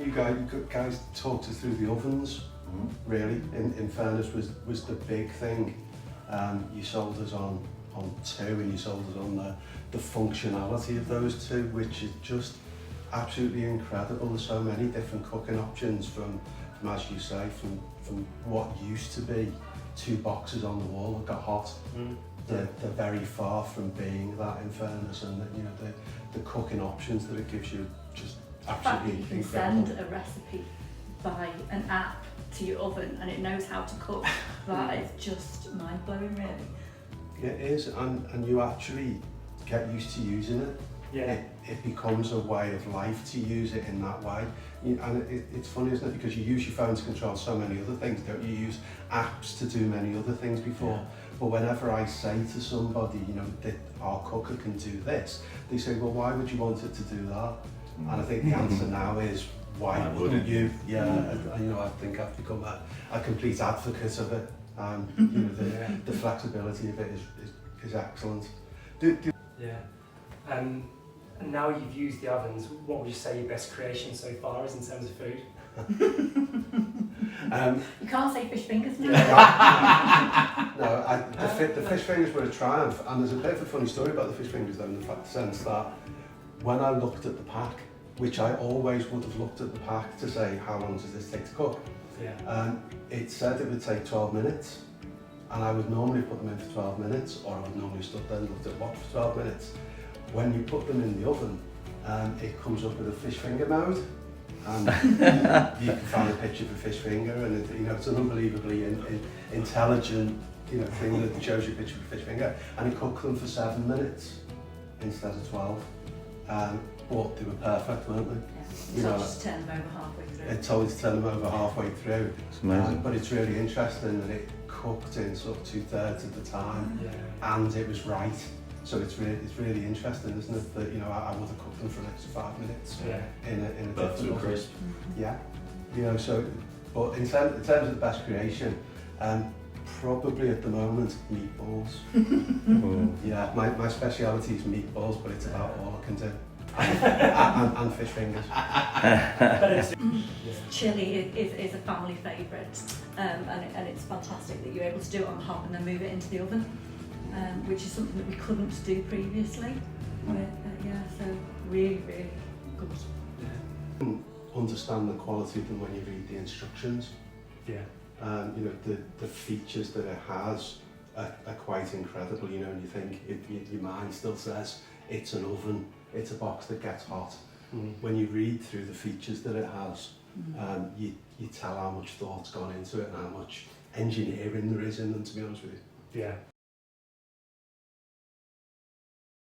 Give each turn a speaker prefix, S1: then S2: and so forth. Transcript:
S1: You guys talked us through the ovens, really. In fairness, was the big thing. You sold us on two, and you sold us on the functionality of those two, which is just absolutely incredible. There's so many different cooking options from as you say, from what used to be 2 boxes on the wall that got hot. They're very far from being that, in fairness, and the cooking options that it gives you just absolutely
S2: you can
S1: incredible.
S2: send a recipe by an app to your oven and it knows how to cook. That is just mind-blowing, really.
S1: It is, and you actually get used to using it.
S3: Yeah.
S1: It becomes a way of life to use it in that way. And it's funny, isn't it? Because you use your phone to control so many other things, don't you? You use apps to do many other things before.
S3: Yeah.
S1: But whenever I say to somebody, that our cooker can do this, they say, well, why would you want it to do that? And I think the answer now is, why wouldn't you? Yeah, I think I've become a complete advocate of it. The flexibility of it is excellent.
S3: Yeah. And now you've used the ovens, what would you say your best creation so far is in terms of food?
S2: You can't say fish fingers now.
S1: No, the fish fingers were a triumph, and there's a bit of a funny story about the fish fingers though, in the sense that when I looked at the pack, which I always would have looked at the pack to say, how long does this take to cook?
S3: Yeah.
S1: It said it would take 12 minutes, and I would normally put them in for 12 minutes, or I would normally stood there and looked at watch for 12 minutes. When you put them in the oven, it comes up with a fish finger mode, and you can find a picture of a fish finger, and it's an unbelievably intelligent thing that shows you a picture of a fish finger, and it cooked them for 7 minutes instead of 12. But they were perfect, weren't they?
S2: So just turn them over halfway through.
S1: It told you to turn them over halfway through.
S4: It's amazing.
S1: But it's really interesting that it cooked in sort of 2/3 of the time, and it was right. So it's really interesting, isn't it? That I would have cooked them for an extra 5 minutes in a
S4: But too
S1: different oven.
S4: crisp.
S1: Yeah. But in terms of the best creation, probably at the moment meatballs. Yeah, my speciality is meatballs, but it's about all I can do. and fish fingers.
S2: Chili is a family favourite, and it's fantastic that you're able to do it on the hob and then move it into the oven, which is something that we couldn't do previously. So really, really good.
S1: Understand the quality of them when you read the instructions.
S3: Yeah.
S1: The features that it has are quite incredible, and you think, your mind still says it's an oven, it's a box that gets hot. When you read through the features that it has, you tell how much thought's gone into it and how much engineering there is in them, to be honest with you.
S3: Yeah.